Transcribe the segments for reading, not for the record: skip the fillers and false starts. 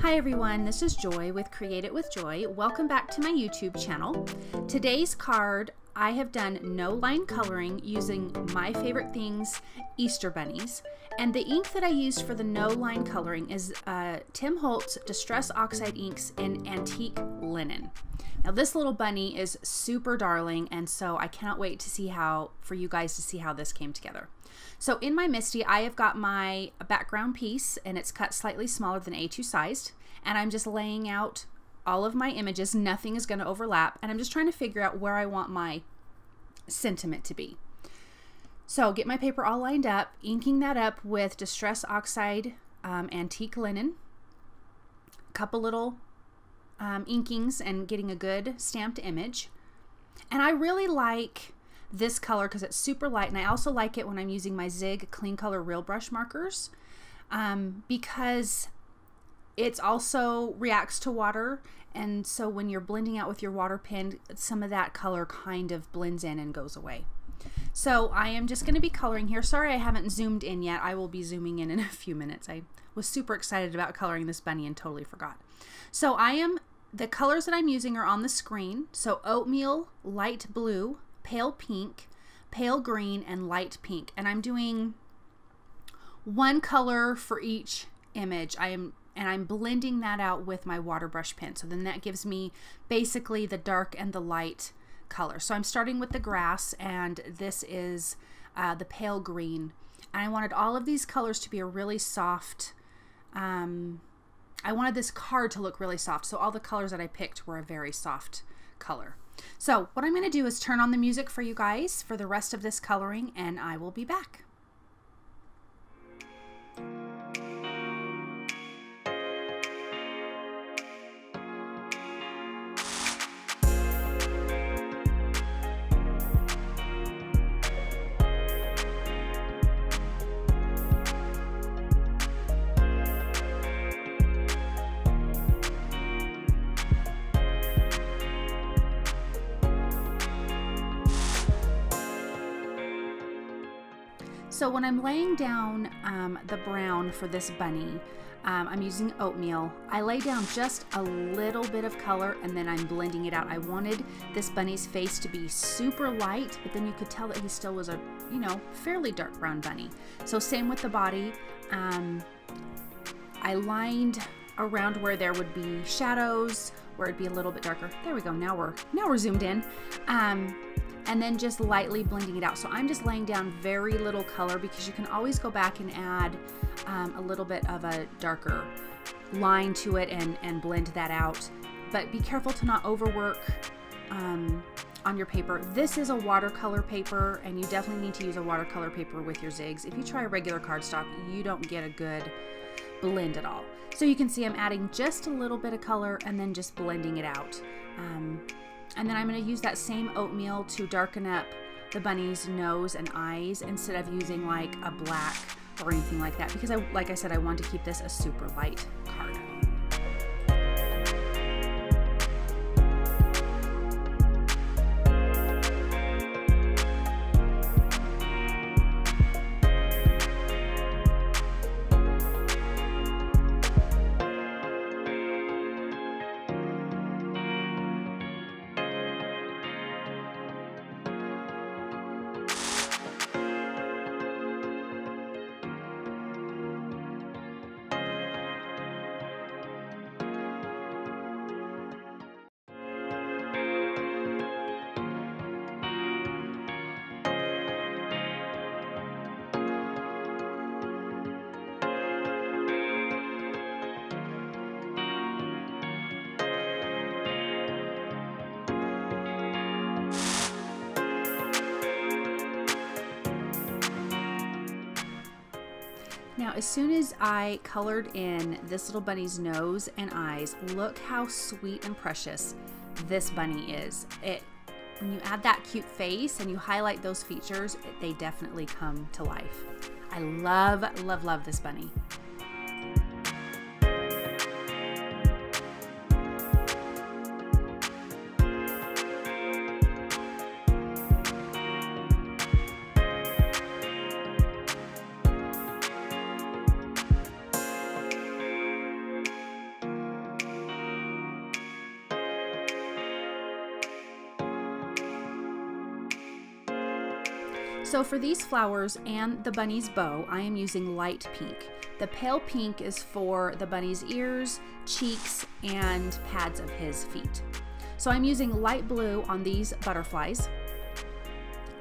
Hi everyone, this is Joy with Create It with Joy. Welcome back to my YouTube channel. Today's card, I have done no line coloring using my favorite things, Easter bunnies. And the ink that I used for the no line coloring is Tim Holtz Distress Oxide inks in Antique Linen. Now this little bunny is super darling, and so I cannot wait to see for you guys to see how this came together. So in my Misti, I have got my background piece, and it's cut slightly smaller than A2 sized, and I'm just laying out all of my images. Nothing is going to overlap, and I'm just trying to figure out where I want my sentiment to be. So get my paper all lined up, inking that up with Distress Oxide Antique Linen, a couple little inkings, and getting a good stamped image. And I really like this color because it's super light, and I also like it when I'm using my Zig Clean Color Real Brush markers because it also reacts to water, and so when you're blending out with your water pen, some of that color kind of blends in and goes away. So I am just going to be coloring here. Sorry I haven't zoomed in yet. I will be zooming in a few minutes. I was super excited about coloring this bunny and totally forgot. So the colors that I'm using are on the screen. So Oatmeal, light blue, pale pink, pale green, and light pink. And I'm doing one color for each image. I'm blending that out with my water brush pen. So then that gives me basically the dark and the light color. So I'm starting with the grass, and this is the pale green. And I wanted all of these colors to be a really soft, I wanted this card to look really soft. So all the colors that I picked were a very soft color. So what I'm going to do is turn on the music for you guys for the rest of this coloring, and I will be back. So when I'm laying down the brown for this bunny, I'm using Oatmeal. I lay down just a little bit of color, and then I'm blending it out. I wanted this bunny's face to be super light, but then you could tell that he still was a, fairly dark brown bunny. So same with the body. I lined around where there would be shadows, where it'd be a little bit darker. There we go. Now we're zoomed in. And then just lightly blending it out. So I'm just laying down very little color because you can always go back and add a little bit of a darker line to it and blend that out. But be careful to not overwork on your paper. This is a watercolor paper, and you definitely need to use a watercolor paper with your zigs. If you try a regular cardstock, you don't get a good blend at all. So you can see I'm adding just a little bit of color and then just blending it out. And then I'm going to use that same Oatmeal to darken up the bunny's nose and eyes instead of using like a black or anything like that, because like I said, I want to keep this a super light card. Now, as soon as I colored in this little bunny's nose and eyes, look how sweet and precious this bunny is. When you add that cute face and you highlight those features, they definitely come to life. I love, love, love this bunny. So for these flowers and the bunny's bow, I am using light pink. The pale pink is for the bunny's ears, cheeks, and pads of his feet. So I'm using light blue on these butterflies.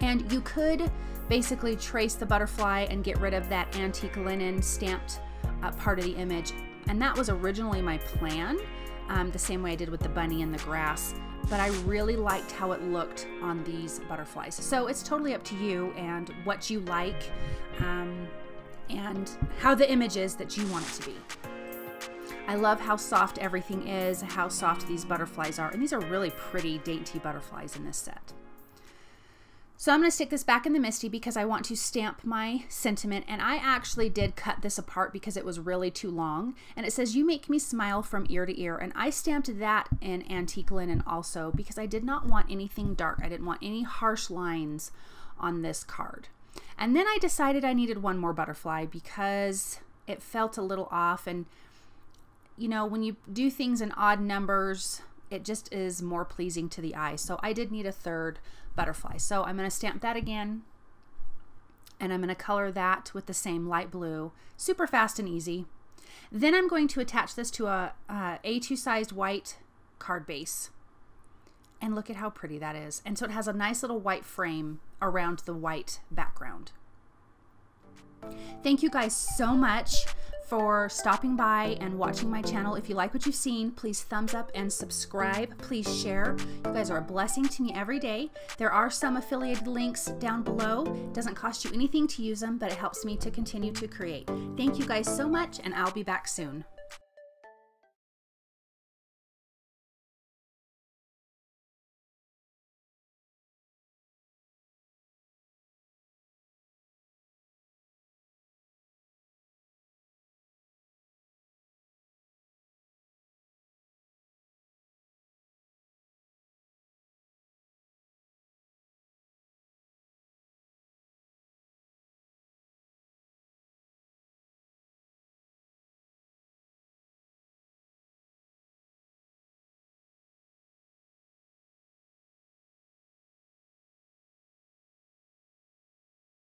And you could basically trace the butterfly and get rid of that antique linen stamped part of the image. And that was originally my plan, the same way I did with the bunny and the grass. But I really liked how it looked on these butterflies. So it's totally up to you and what you like and how the image is that you want it to be. I love how soft everything is, how soft these butterflies are. And these are really pretty, dainty butterflies in this set. So I'm going to stick this back in the Misti because I want to stamp my sentiment, and I actually did cut this apart because it was really too long, and it says, "You make me smile from ear to ear," and I stamped that in antique linen also because I did not want anything dark. I didn't want any harsh lines on this card. And then I decided I needed one more butterfly because it felt a little off, and you know, when you do things in odd numbers, it just is more pleasing to the eye. So I did need a third butterfly. So I'm going to stamp that again, and I'm going to color that with the same light blue, super fast and easy. Then I'm going to attach this to a A2 sized white card base, and look at how pretty that is. And so it has a nice little white frame around the white background. Thank you guys so much for stopping by and watching my channel. If you like what you've seen, please thumbs up and subscribe. Please share. You guys are a blessing to me every day. There are some affiliated links down below. It doesn't cost you anything to use them, but it helps me to continue to create. Thank you guys so much, and I'll be back soon.